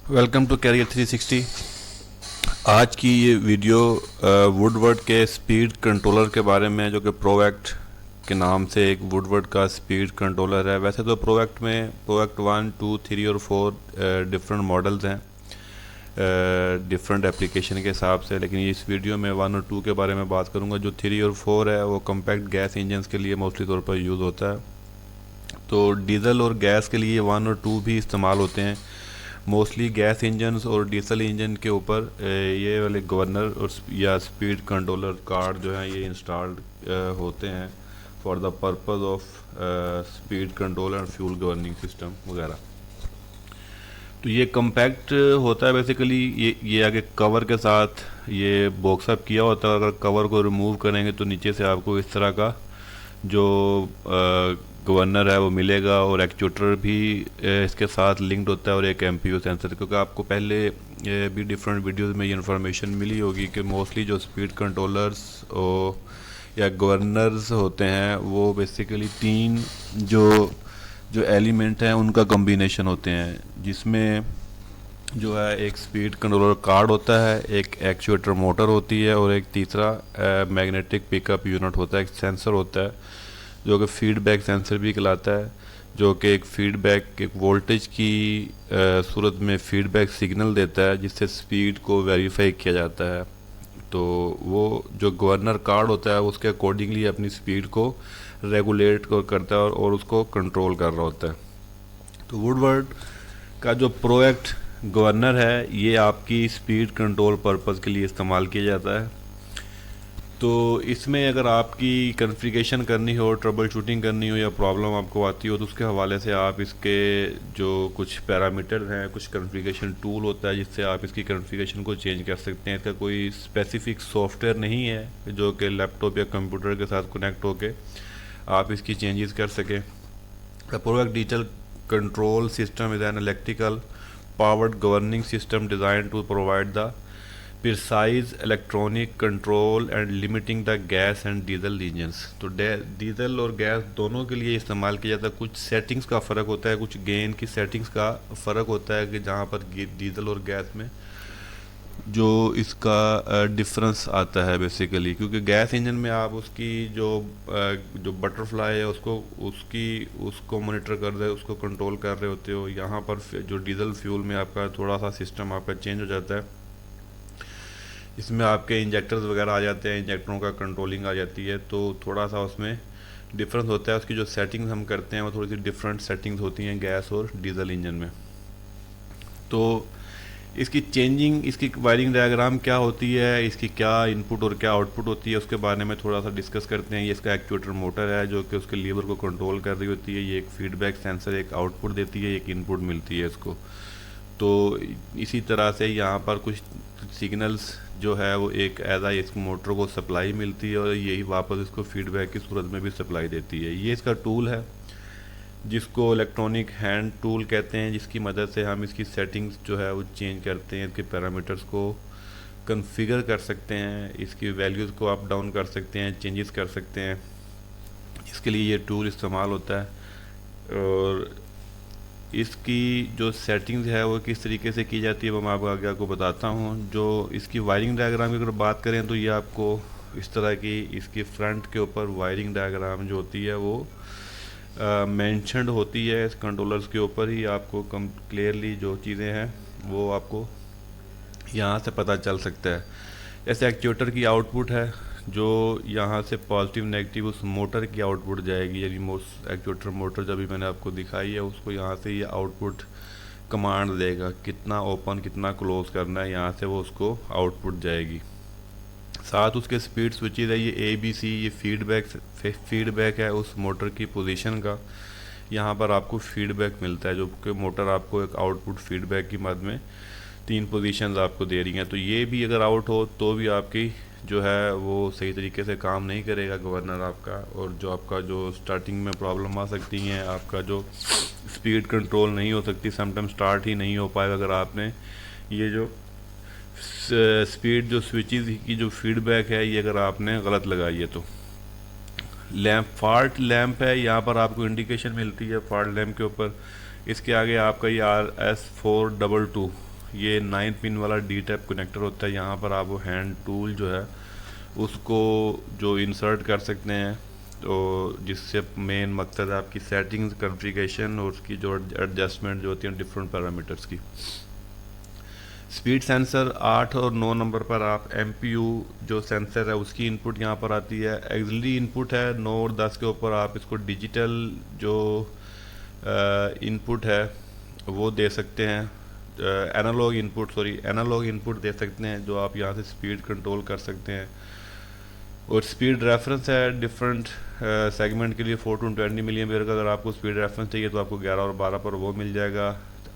Welcome to career 360। आज की ये वीडियो वुडवर्ड के स्पीड कंट्रोलर के बारे में है, जो कि प्रोएक्ट के नाम से एक वुडवर्ड का स्पीड कंट्रोलर है। वैसे तो प्रोएक्ट में प्रोएक्ट 1, 2, 3 और 4 डिफरेंट मॉडल्स हैं डिफरेंट एप्लीकेशन के हिसाब से, लेकिन इस वीडियो में 1 और 2 के बारे में बात करूँगा। जो 3 और 4 है वो कम्पैक्ट गैस इंजन्स के लिए मोस्टली तौर पर यूज़ होता है। तो डीजल और गैस के लिए 1 और 2 भी इस्तेमाल होते हैं। मोस्टली गैस इंजन्स और डीजल इंजन के ऊपर ये वाले गवर्नर और या स्पीड कंट्रोलर कार्ड जो हैं ये इंस्टॉल्ड होते हैं for the purpose of speed control and fuel governing system वगैरह। तो ये कम्पैक्ट होता है बेसिकली। ये आगे कवर के साथ ये बॉक्स अप किया होता है। अगर कवर को रिमूव करेंगे तो नीचे से आपको इस तरह का जो गवर्नर है वो मिलेगा, और एक्चुएटर भी इसके साथ लिंक्ड होता है, और एक एमपीयू सेंसर। क्योंकि आपको पहले भी डिफरेंट वीडियोस में ये इन्फॉर्मेशन मिली होगी कि मोस्टली जो स्पीड कंट्रोलर्स या गवर्नर्स होते हैं वो बेसिकली 3 जो एलिमेंट हैं उनका कॉम्बिनेशन होते हैं, जिसमें जो है एक स्पीड कंट्रोलर कार्ड होता है, एक एक्चुएटर मोटर होती है, और एक तीसरा मैग्नेटिक पिकअप यूनिट होता है, एक सेंसर होता है जो कि फीडबैक सेंसर भी कहलाता है, जो कि एक फीडबैक एक वोल्टेज की सूरत में फीडबैक सिग्नल देता है, जिससे स्पीड को वेरीफाई किया जाता है। तो वो जो गवर्नर कार्ड होता है उसके अकॉर्डिंगली अपनी स्पीड को रेगुलेट करता है और उसको कंट्रोल कर रहा होता है। तो वुडवर्ड का जो प्रोएक्ट गवर्नर है ये आपकी स्पीड कंट्रोल पर्पज़ के लिए इस्तेमाल किया जाता है। तो इसमें अगर आपकी कॉन्फ़िगरेशन करनी हो, ट्रबल शूटिंग करनी हो या प्रॉब्लम आपको आती हो, तो उसके हवाले से आप इसके जो कुछ पैरामीटर्स हैं, कुछ कॉन्फ़िगरेशन टूल होता है जिससे आप इसकी कॉन्फ़िगरेशन को चेंज कर सकते हैं। इसका कोई स्पेसिफिक सॉफ्टवेयर नहीं है जो कि लैपटॉप या कंप्यूटर के साथ कनेक्ट होकर आप इसकी चेंजेस कर सकें। The product digital control system is an electrical powered governing system design to provide the precise electronic control and limiting the gas and diesel engines। तो डीजल और गैस दोनों के लिए इस्तेमाल किया जाता है। कुछ सेटिंग्स का फ़र्क होता है, कुछ गेन की सेटिंग्स का फ़र्क होता है कि जहाँ पर डीजल और गैस में जो इसका डिफरेंस आता है बेसिकली। क्योंकि गैस इंजन में आप उसकी जो बटरफ्लाई है उसको मॉनिटर कर रहे, उसको कंट्रोल कर रहे होते हो। यहाँ पर जो डीजल फ्यूल में आपका थोड़ा सा सिस्टम आपका चेंज हो जाता है। इसमें आपके इंजेक्टर्स वगैरह आ जाते हैं, इंजेक्टरों का कंट्रोलिंग आ जाती है, तो थोड़ा सा उसमें डिफरेंस होता है। उसकी जो सेटिंग्स हम करते हैं वो थोड़ी सी डिफरेंट सेटिंग्स होती हैं गैस और डीजल इंजन में। तो इसकी चेंजिंग, इसकी वायरिंग डायग्राम क्या होती है, इसकी क्या इनपुट और क्या आउटपुट होती है, उसके बारे में थोड़ा सा डिस्कस करते हैं। ये इसका एक्चुएटर मोटर है जो कि उसके लीवर को कंट्रोल कर रही होती है। ये एक फीडबैक सेंसर एक आउटपुट देती है, एक इनपुट मिलती है इसको। तो इसी तरह से यहाँ पर कुछ सिग्नल्स जो है वो एक ऐसा इस मोटर को सप्लाई मिलती है, और यही वापस इसको फीडबैक की सूरत में भी सप्लाई देती है। ये इसका टूल है जिसको इलेक्ट्रॉनिक हैंड टूल कहते हैं, जिसकी मदद से हम इसकी सेटिंग्स जो है वो चेंज करते हैं, इसके पैरामीटर्स को कॉन्फ़िगर कर सकते हैं, इसकी वैल्यूज़ को अप डाउन कर सकते हैं, चेंजेस कर सकते हैं। इसके लिए ये टूल इस्तेमाल होता है। और इसकी जो सेटिंग्स है वो किस तरीके से की जाती है वो मैं आपको आगे आपको बताता हूँ। जो इसकी वायरिंग डायग्राम की अगर बात करें तो ये आपको इस तरह की इसकी फ्रंट के ऊपर वायरिंग डायग्राम जो होती है वो मेंशन्ड होती है। इस कंट्रोलर्स के ऊपर ही आपको कम क्लियरली जो चीज़ें हैं वो आपको यहाँ से पता चल सकता है। जैसे एक्चुएटर की आउटपुट है जो यहाँ से पॉजिटिव नेगेटिव उस मोटर की आउटपुट जाएगी, यानी एक्चुएटर मोटर जब भी मैंने आपको दिखाई है उसको यहाँ से ये आउटपुट कमांड देगा, कितना ओपन कितना क्लोज करना है, यहाँ से वो उसको आउटपुट जाएगी। साथ उसके स्पीड स्विचेज है, ये ABC, ये फीडबैक है उस मोटर की पोजीशन का। यहाँ पर आपको फीडबैक मिलता है जो कि मोटर आपको एक आउटपुट फीडबैक की मद में 3 पोजीशंस आपको दे रही हैं। तो ये भी अगर आउट हो तो भी आपकी जो है वो सही तरीके से काम नहीं करेगा गवर्नर आपका, और जो आपका जो स्टार्टिंग में प्रॉब्लम आ सकती हैं, आपका जो स्पीड कंट्रोल नहीं हो सकती, समटाइम स्टार्ट ही नहीं हो पाएगा अगर आपने ये जो स्पीड जो स्विचेस की जो फीडबैक है ये अगर आपने गलत लगाई है। तो फॉल्ट लैंप है, यहाँ पर आपको इंडिकेशन मिलती है फॉल्ट लैंप के ऊपर। इसके आगे आपका ये RS422 ये 9 पिन वाला डी टाइप कनेक्टर होता है। यहाँ पर आप वो हैंड टूल जो है उसको जो इंसर्ट कर सकते हैं, तो जिससे मेन मकसद है आपकी सेटिंग्स, कॉन्फ़िगरेशन और उसकी जो एडजस्टमेंट जो होती है डिफरेंट पैरामीटर्स की। स्पीड सेंसर 8 और 9 नंबर पर आप MPU जो सेंसर है उसकी इनपुट यहाँ पर आती है। एक्सिलरी इनपुट है 9 और 10 के ऊपर आप इसको डिजिटल जो इनपुट है वो दे सकते हैं, एनालॉग इनपुट दे सकते हैं, जो आप यहाँ से स्पीड कंट्रोल कर सकते हैं। और स्पीड रेफरेंस है डिफरेंट सेगमेंट के लिए 4 to 20 मिलियन का। अगर आपको स्पीड रेफरेंस चाहिए तो आपको 11 और 12 पर वो मिल जाएगा।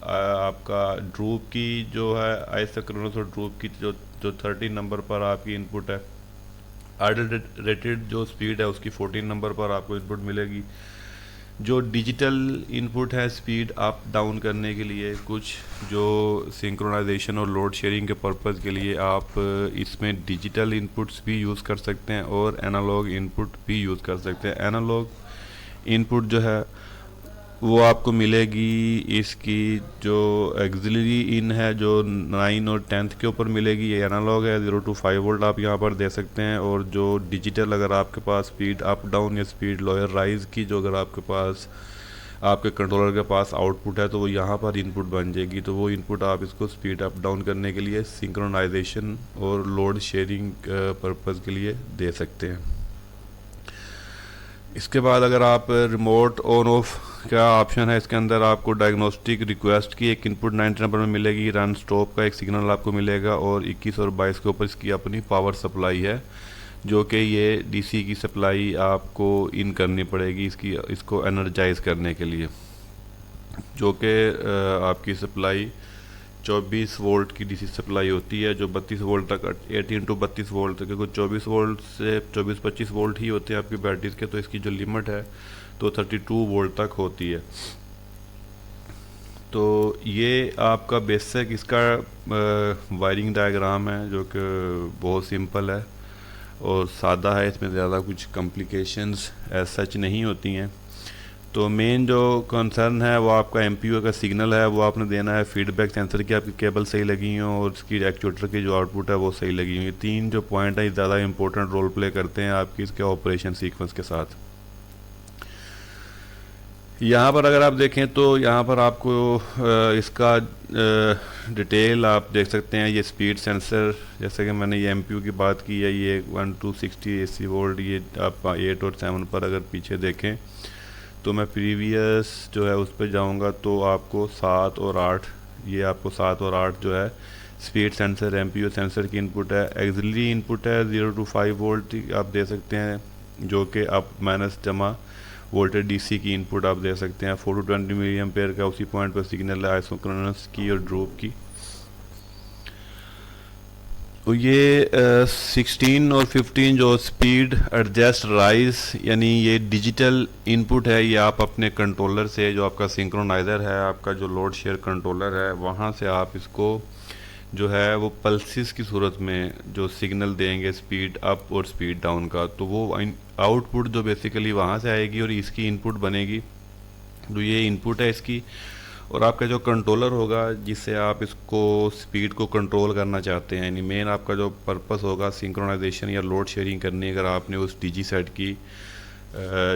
आपका ड्रूप की जो है आइसोक्रोनस और ड्रूप की जो 13 नंबर पर आपकी इनपुट है। आइडल रेटेड जो स्पीड है उसकी 14 नंबर पर आपको इनपुट मिलेगी। जो डिजिटल इनपुट है स्पीड अप डाउन करने के लिए, कुछ जो सिंक्रोनाइजेशन और लोड शेयरिंग के पर्पज़ के लिए आप इसमें डिजिटल इनपुट्स भी यूज़ कर सकते हैं और एनालॉग इनपुट भी यूज़ कर सकते हैं। एनालॉग इनपुट जो है वो आपको मिलेगी, इसकी जो एक्सिलरी इन है जो 9 और 10 के ऊपर मिलेगी, ये एनालॉग है। 0 to 5 वोल्ट आप यहाँ पर दे सकते हैं। और जो डिजिटल अगर आपके पास स्पीड अप डाउन या स्पीड लोअर राइज की जो अगर आपके पास आपके कंट्रोलर के पास आउटपुट है तो वो यहाँ पर इनपुट बन जाएगी। तो वो इनपुट आप इसको स्पीड अप डाउन करने के लिए सिंक्रोनाइजेशन और लोड शेयरिंग पर्पज़ के लिए दे सकते हैं। इसके बाद अगर आप रिमोट ऑन ऑफ का ऑप्शन है, इसके अंदर आपको डायग्नोस्टिक रिक्वेस्ट की एक इनपुट 90 नंबर में मिलेगी, रन स्टॉप का एक सिग्नल आपको मिलेगा और 21 और 22 के ऊपर इसकी अपनी पावर सप्लाई है, जो कि ये डीसी की सप्लाई आपको इन करनी पड़ेगी इसको एनर्जाइज करने के लिए, जो कि आपकी सप्लाई 24 वोल्ट की डीसी सप्लाई होती है, जो 32 वोल्ट तक 18 to 32 वोल्ट तक, क्योंकि 24 वोल्ट से 24-25 वोल्ट ही होते हैं आपकी बैटरीज के, तो इसकी जो लिमिट है तो 32 वोल्ट तक होती है। तो ये आपका बेसिक इसका वायरिंग डायग्राम है, जो कि बहुत सिंपल है और सादा है, इसमें ज़्यादा कुछ कॉम्प्लिकेशंस एज सच नहीं होती हैं। तो मेन जो कंसर्न है वो आपका MPU का सिग्नल है, वो आपने देना है फीडबैक सेंसर की आपकी केबल सही लगी हो और उसकी एक्चुएटर की जो आउटपुट है वो सही लगी हुई। 3 जो पॉइंट है ज़्यादा इंपॉर्टेंट रोल प्ले करते हैं आपकी इसके ऑपरेशन सीक्वेंस के साथ। यहाँ पर अगर आप देखें तो यहाँ पर आपको इसका डिटेल आप देख सकते हैं। ये स्पीड सेंसर, जैसे कि मैंने ये MPU की बात की है, ये 1260 AC वोल्ट, ये आप 8 और 7 पर अगर पीछे देखें तो मैं प्रीवियस जो है उस पर जाऊंगा तो आपको 7 और 8, ये आपको 7 और 8 जो है स्पीड सेंसर MPU सेंसर की इनपुट है। एक्सिलरी इनपुट है 0 to 5 वोल्ट आप दे सकते हैं, जो कि आप माइनस जमा वोल्टेज DC की इनपुट आप दे सकते हैं। 4 to 20 मिली एम्पेयर का उसी पॉइंट पर सिग्नल है आइसोक्रोनस की और ड्रूप की। तो ये 16 और 15 जो स्पीड एडजस्ट राइज, यानी ये डिजिटल इनपुट है, ये आप अपने कंट्रोलर से, जो आपका सिंक्रोनाइज़र है, आपका जो लोड शेयर कंट्रोलर है, वहाँ से आप इसको जो है वो पल्सिस की सूरत में जो सिग्नल देंगे स्पीड अप और स्पीड डाउन का, तो वो आउटपुट जो बेसिकली वहाँ से आएगी और इसकी इनपुट बनेगी। तो ये इनपुट है इसकी, और आपका जो कंट्रोलर होगा जिससे आप इसको स्पीड को कंट्रोल करना चाहते हैं, यानी मेन आपका जो पर्पस होगा सिंक्रोनाइजेशन या लोड शेयरिंग करनी, अगर आपने उस DG सेट की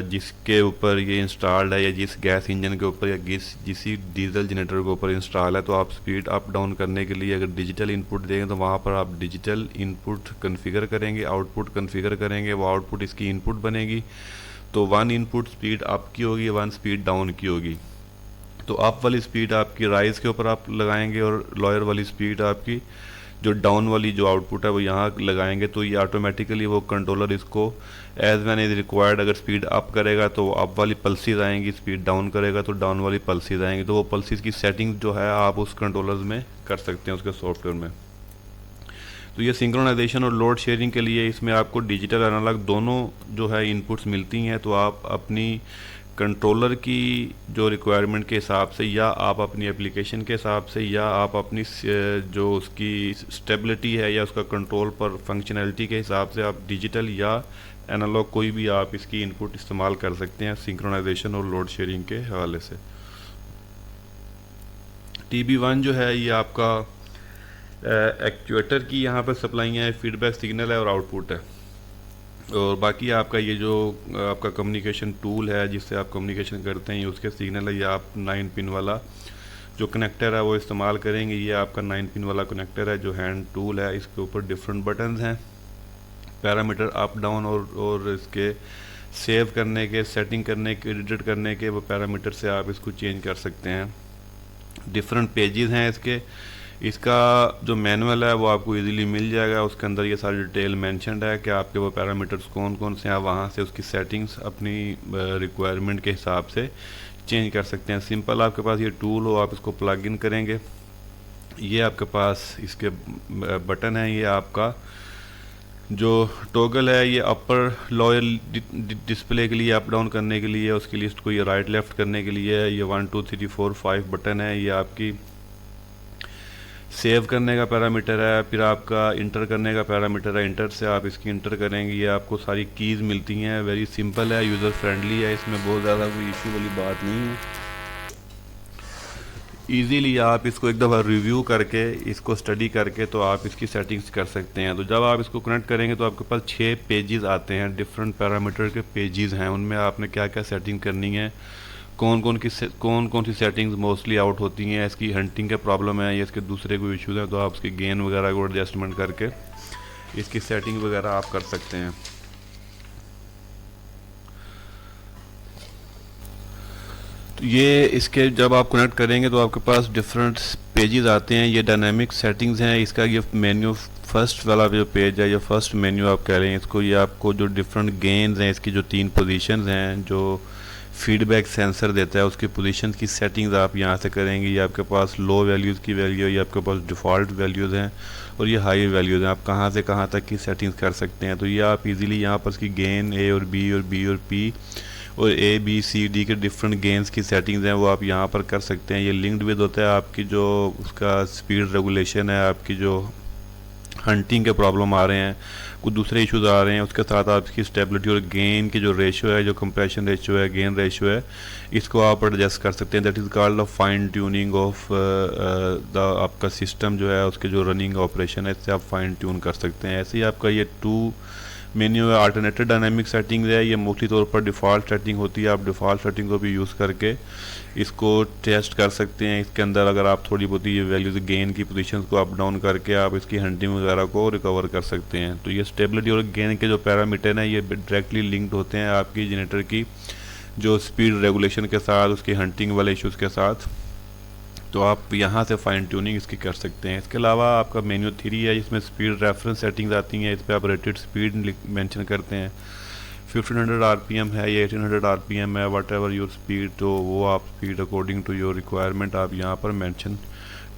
जिसके ऊपर ये इंस्टॉल्ड है या जिस गैस इंजन के ऊपर या जिस डीजल जनरेटर के ऊपर इंस्टॉल है, तो आप स्पीड अप डाउन करने के लिए अगर डिजिटल इनपुट देंगे तो वहाँ पर आप डिजिटल इनपुट कन्फिगर करेंगे, आउटपुट कन्फिगर करेंगे, वो आउटपुट इसकी इनपुट बनेगी। तो 1 इनपुट स्पीड अप की होगी, 1 स्पीड डाउन की होगी। तो अप वाली स्पीड आपकी राइज के ऊपर आप लगाएंगे और लोअर वाली स्पीड आपकी जो डाउन वाली जो आउटपुट है वो यहाँ लगाएंगे। तो ये ऑटोमेटिकली वो कंट्रोलर इसको एज वैन इज रिक्वायर्ड, अगर स्पीड अप करेगा तो अप वाली पल्सेस आएंगी, स्पीड डाउन करेगा तो डाउन वाली पल्सेस आएंगी। तो वो पल्सेस की सेटिंग जो है आप उस कंट्रोलर में कर सकते हैं उसके सॉफ्टवेयर में। तो ये सिंक्रोनाइजेशन और लोड शेयरिंग के लिए इसमें आपको डिजिटल एनालॉग दोनों जो है इनपुट्स मिलती हैं। तो आप अपनी कंट्रोलर की जो रिक्वायरमेंट के हिसाब से, या आप अपनी एप्लीकेशन के हिसाब से, या आप अपनी जो उसकी स्टेबिलिटी है या उसका कंट्रोल पर फंक्शनैलिटी के हिसाब से आप डिजिटल या एनालॉग कोई भी आप इसकी इनपुट इस्तेमाल कर सकते हैं सिंक्रोनाइजेशन और लोड शेयरिंग के हवाले से। TB1 जो है ये आपका एक्चुएटर की यहाँ पर सप्लाई है, फीडबैक सिग्नल है और आउटपुट है। और बाकी आपका ये जो आपका कम्युनिकेशन टूल है जिससे आप कम्युनिकेशन करते हैं, उसके सिग्नल है। ये आप 9 पिन वाला जो कनेक्टर है वो इस्तेमाल करेंगे। ये आपका 9 पिन वाला कनेक्टर है जो हैंड टूल है। इसके ऊपर डिफरेंट बटन्स हैं, पैरामीटर अप डाउन और इसके सेव करने के, सेटिंग करने के, एडिट करने के वो पैरामीटर से आप इसको चेंज कर सकते हैं। डिफरेंट पेजेस हैं इसके। इसका जो मैनुअल है वो आपको इजीली मिल जाएगा, उसके अंदर ये सारी डिटेल मेंशन्ड है कि आपके वो पैरामीटर्स कौन कौन से हैं। वहाँ से उसकी सेटिंग्स अपनी रिक्वायरमेंट के हिसाब से चेंज कर सकते हैं। सिंपल आपके पास ये टूल हो, आप इसको प्लग इन करेंगे। ये आपके पास इसके बटन है। ये आपका जो टॉगल है ये अपर लोअर डिस्प्ले के लिए, अप डाउन करने के लिए, उसकी लिस्ट को ये राइट लेफ्ट करने के लिए है। ये 1 2 3 4 5 बटन है। ये आपकी सेव करने का पैरामीटर है, फिर आपका इंटर करने का पैरामीटर है। इंटर से आप इसकी इंटर करेंगे, ये आपको सारी कीज़ मिलती हैं। वेरी सिंपल है, यूज़र फ्रेंडली है, इसमें बहुत ज़्यादा कोई इशू वाली बात नहीं है। ईज़िली आप इसको एक दफ़ा रिव्यू करके, इसको स्टडी करके तो आप इसकी सेटिंग्स कर सकते हैं। तो जब आप इसको कनेक्ट करेंगे तो आपके पास 6 पेजेस आते हैं, डिफरेंट पैरामीटर के पेजेस हैं। उनमें आपने क्या क्या सेटिंग करनी है, कौन कौन सी सेटिंग्स मोस्टली आउट होती हैं, इसकी हंटिंग का प्रॉब्लम है या इसके दूसरे कोई इशूज़ हैं, तो आप उसके गेन वगैरह को एडजस्टमेंट करके इसकी सेटिंग वगैरह आप कर सकते हैं। तो ये इसके जब आप कनेक्ट करेंगे तो आपके पास डिफरेंट पेजेस आते हैं। ये डायनामिक सेटिंग्स हैं। इसका ये मेन्यू फर्स्ट वाला जो पेज है, ये फर्स्ट मेन्यू आप कह रहे हैं इसको, ये आपको जो डिफरेंट गेन्स हैं, इसकी जो 3 पोजीशंस हैं, जो फीडबैक सेंसर देता है उसकी पोजीशन की सेटिंग्स आप यहाँ से करेंगे। ये आपके पास लो वैल्यूज़ की वैल्यू, ये आपके पास डिफ़ॉल्ट वैल्यूज़ हैं और ये हाई वैल्यूज़ हैं। आप कहाँ से कहाँ तक की सेटिंग्स कर सकते हैं। तो ये आप इजीली यहाँ पर इसकी गेन ए और बी और बी और पी और ए बी सी डी के डिफरेंट गेन्स की सेटिंग्स हैं वो आप यहाँ पर कर सकते हैं। ये लिंक्ड विद होता है आपकी जो उसका स्पीड रेगुलेशन है, आपकी जो हंटिंग के प्रॉब्लम आ रहे हैं, कुछ दूसरे इश्यूज आ रहे हैं, उसके साथ आपकी स्टेबिलिटी और गेन की जो रेशियो है, जो कंप्रेशन रेशियो है, गेन रेशियो है, इसको आप एडजस्ट कर सकते हैं। That is called the fine tuning of the आपका सिस्टम जो है, उसके जो रनिंग ऑपरेशन है, इससे आप फाइन ट्यून कर सकते हैं। ऐसे ही आपका ये 2 मेन्यू है, अल्टरनेटिव डायनामिक सेटिंग्स है। ये मोस्टली तौर पर डिफ़ॉल्ट सेटिंग होती है। आप डिफ़ॉल्ट सेटिंग को भी यूज़ करके इसको टेस्ट कर सकते हैं। इसके अंदर अगर आप थोड़ी बहुत ये वैल्यूज़ गेन की पोजीशन को अप डाउन करके आप इसकी हंटिंग वगैरह को रिकवर कर सकते हैं। तो ये स्टेबिलिटी और गेन के जो पैरामीटर हैं ये डायरेक्टली लिंक्ड होते हैं आपकी जनरेटर की जो स्पीड रेगुलेशन के साथ, उसकी हंटिंग वाले इश्यूज़ के साथ। तो आप यहाँ से फाइन ट्यूनिंग इसकी कर सकते हैं। इसके अलावा आपका मेन्यू 3 है, इसमें स्पीड रेफरेंस सेटिंग्स आती हैं। इस पर आप रेटेड स्पीड मेंशन करते हैं। 1500 आरपीएम है या 1800 आरपीएम है, वट एवर योर स्पीड, तो वो आप speed according to your requirement आप यहाँ पर मेंशन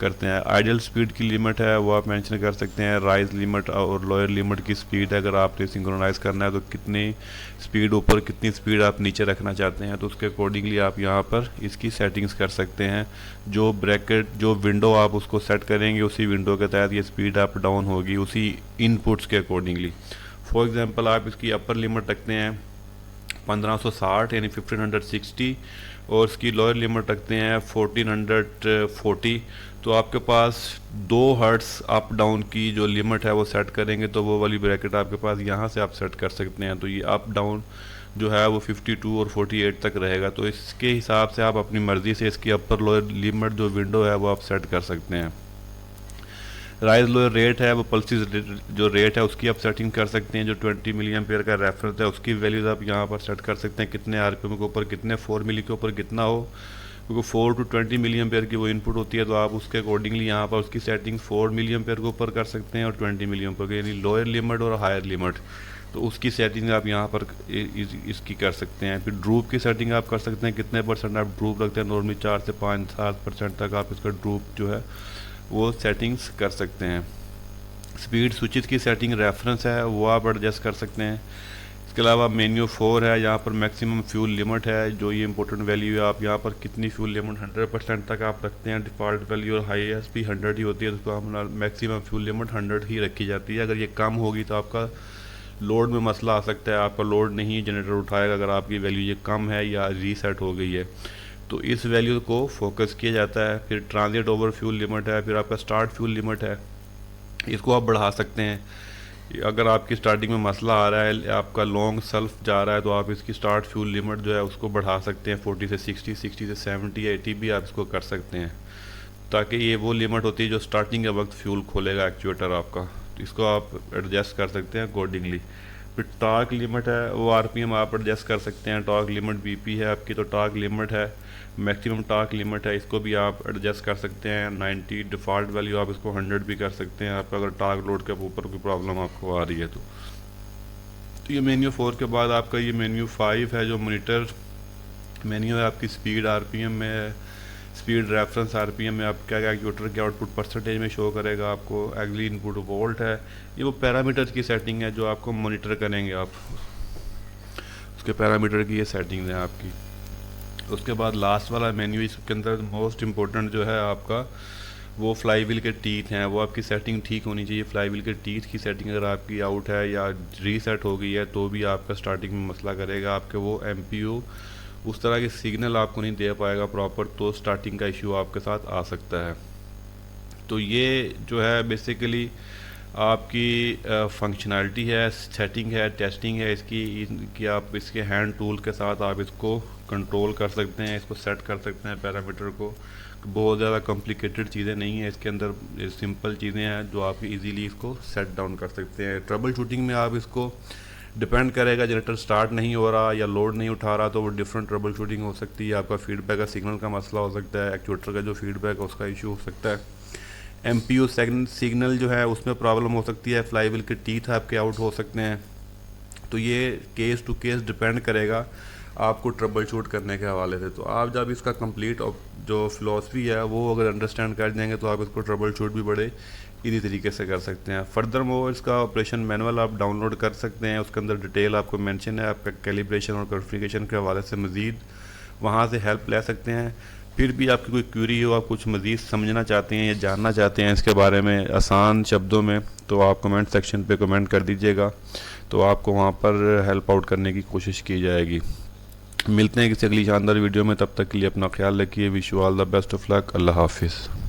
करते हैं। आइडियल स्पीड की लिमिट है वो आप मेंशन कर सकते हैं। राइज लिमिट और लोअर लिमिट की स्पीड अगर आपने सिंक्रोनाइज़ करना है तो कितनी स्पीड ऊपर, कितनी स्पीड आप नीचे रखना चाहते हैं, तो उसके अकॉर्डिंगली आप यहाँ पर इसकी सेटिंग्स कर सकते हैं। जो ब्रैकेट, जो विंडो आप उसको सेट करेंगे, उसी विंडो के तहत ये स्पीड अप डाउन होगी उसी इनपुट्स के अकॉर्डिंगली। फॉर एग्जांपल आप इसकी अपर लिमिट रखते हैं 1560 यानी 1560 और इसकी लोअर लिमिट रखते हैं 1440, तो आपके पास 2 हर्ट्स अप डाउन की जो लिमिट है वो सेट करेंगे तो वो वाली ब्रैकेट आपके पास यहाँ से आप सेट कर सकते हैं। तो ये अप डाउन जो है वो 52 और 48 तक रहेगा। तो इसके हिसाब से आप अपनी मर्ज़ी से इसकी अपर लोअर लिमिट जो विंडो है वो आप सेट कर सकते हैं। राइज लोअर रेट है वो पल्सिस जो रेट है उसकी आप सेटिंग कर सकते हैं। जो 20 मिली एम्पेयर का रेफरेंस है उसकी वैल्यूज़ आप यहाँ पर सेट कर सकते हैं, कितने आरपीएम के ऊपर, कितने 4 मिली के ऊपर कितना हो, क्योंकि 4 to 20 मिली एम्पेयर की वो इनपुट होती है। तो आप उसके अकॉर्डिंगली यहाँ पर उसकी सेटिंग 4 मिली एम्पेयर के ऊपर कर सकते हैं और 20 मिली एम्पेयर यानी लोअर लिमिट और हायर लिमिट, तो उसकी सेटिंग आप यहाँ पर इसकी कर सकते हैं। फिर ड्रूप की सेटिंग आप कर सकते हैं, कितने परसेंट आप ड्रूप रखते हैं। नॉर्मली 4 से 5-7% तक आप इसका ड्रूप जो है वो सेटिंग्स कर सकते हैं। स्पीड स्विचेस की सेटिंग रेफरेंस है वो आप एडजस्ट कर सकते हैं। इसके अलावा मेन्यू 4 है, यहाँ पर मैक्सिमम फ्यूल लिमिट है, जो ये इंपॉर्टेंट वैल्यू है। आप यहाँ पर कितनी फ्यूल लिमिट 100% तक आप रखते हैं। डिफ़ॉल्ट वैल्यू और हाईएस्ट भी 100 ही होती है, तो हम मैक्सिमम फ्यूल लिमिट 100 ही रखी जाती है। अगर ये कम होगी तो आपका लोड में मसला आ सकता है, आपका लोड नहीं जनरेटर उठाएगा अगर आपकी वैल्यू ये कम है या रीसेट हो गई है। तो इस वैल्यू को फोकस किया जाता है। फिर ट्रांजिट ओवर फ्यूल लिमिट है, फिर आपका स्टार्ट फ्यूल लिमिट है, इसको आप बढ़ा सकते हैं। अगर आपकी स्टार्टिंग में मसला आ रहा है, आपका लॉन्ग सेल्फ जा रहा है, तो आप इसकी स्टार्ट फ्यूल लिमिट जो है उसको बढ़ा सकते हैं 40 से 60, 60 से 70, 80 भी आप इसको कर सकते हैं, ताकि ये वो लिमिट होती है जो स्टार्टिंग के वक्त फ्यूल खोलेगा एक्चुएटर आपका। तो इसको आप एडजस्ट कर सकते हैं अकॉर्डिंगली। फिर टॉर्क लिमिट है, वो आरपीएम आप एडजस्ट कर सकते हैं। टॉर्क लिमिट बीपी है आपकी, तो टॉर्क लिमिट है, मैक्सिमम टॉर्क लिमिट है, इसको भी आप एडजस्ट कर सकते हैं। 90 डिफ़ॉल्ट वैल्यू, आप इसको 100 भी कर सकते हैं आप, अगर टॉर्क लोड के ऊपर कोई प्रॉब्लम आपको आ रही है तो ये मेन्यू 4 के बाद आपका ये मेन्यू 5 है, जो मॉनिटर मेन्यू है आपकी। स्पीड आरपीएम में है, स्पीड रेफरेंस आरपीएम में आप क्या क्या एक्चुएटर के आउटपुट परसेंटेज में शो करेगा आपको। एग्ली इनपुट वोल्ट है, ये वो पैरामीटर की सेटिंग है जो आपको मॉनिटर करेंगे आप, उसके पैरामीटर की ये सेटिंग है आपकी। उसके बाद लास्ट वाला मेन्यू, इसके अंदर मोस्ट इम्पोर्टेंट जो है आपका वो फ्लाई व्हील के टीथ हैं, वो आपकी सेटिंग ठीक होनी चाहिए। फ्लाई व्हील के टीथ की सेटिंग अगर आपकी आउट है या रीसेट हो गई है तो भी आपका स्टार्टिंग में मसला करेगा। आपके वो एमपीयू उस तरह के सिग्नल आपको नहीं दे पाएगा प्रॉपर, तो स्टार्टिंग का इशू आपके साथ आ सकता है। तो ये जो है बेसिकली आपकी फंक्शनैलिटी है, सेटिंग है, टेस्टिंग है इसकी, कि आप इसके हैंड टूल के साथ आप इसको कंट्रोल कर सकते हैं, इसको सेट कर सकते हैं पैरामीटर को। बहुत ज़्यादा कॉम्प्लिकेटेड चीज़ें नहीं है इसके अंदर, सिंपल चीज़ें हैं जो आप इजीली इसको सेट डाउन कर सकते हैं। ट्रबल शूटिंग में आप इसको डिपेंड करेगा, जनरेटर स्टार्ट नहीं हो रहा या लोड नहीं उठा रहा तो वो डिफरेंट ट्रबल शूटिंग हो सकती है। आपका फीडबैक का सिग्नल का मसला हो सकता है, एक्चुएटर का जो फीडबैक है उसका इशू हो सकता है। एमपीयू सिग्नल जो है उसमें प्रॉब्लम हो सकती है, फ्लाई व्हील के टीथ आपके आउट हो सकते हैं। तो ये केस टू केस डिपेंड करेगा आपको ट्रबल शूट करने के हवाले से। तो आप जब इसका कंप्लीट जो फिलॉसफी है वो अगर अंडरस्टैंड कर जाएंगे तो आप इसको ट्रबल शूट भी बड़े इसी तरीके से कर सकते हैं। फर्दर मोर इसका ऑपरेशन मैनुअल आप डाउनलोड कर सकते हैं, उसके अंदर डिटेल आपको मेंशन है, आपका कैलिब्रेशन और कॉन्फ़िगरेशन के हवाले से मज़ीद वहाँ से हेल्प ले सकते हैं। फिर भी आपकी कोई क्यूरी हो, आप कुछ मज़ीद समझना चाहते हैं या जानना चाहते हैं इसके बारे में आसान शब्दों में, तो आप कमेंट सेक्शन पे कमेंट कर दीजिएगा, तो आपको वहाँ पर हेल्प आउट करने की कोशिश की जाएगी। मिलते हैं किसी अगली शानदार वीडियो में, तब तक के लिए अपना ख्याल रखिए। Wish you all the best of luck. अल्लाह हाफिज़।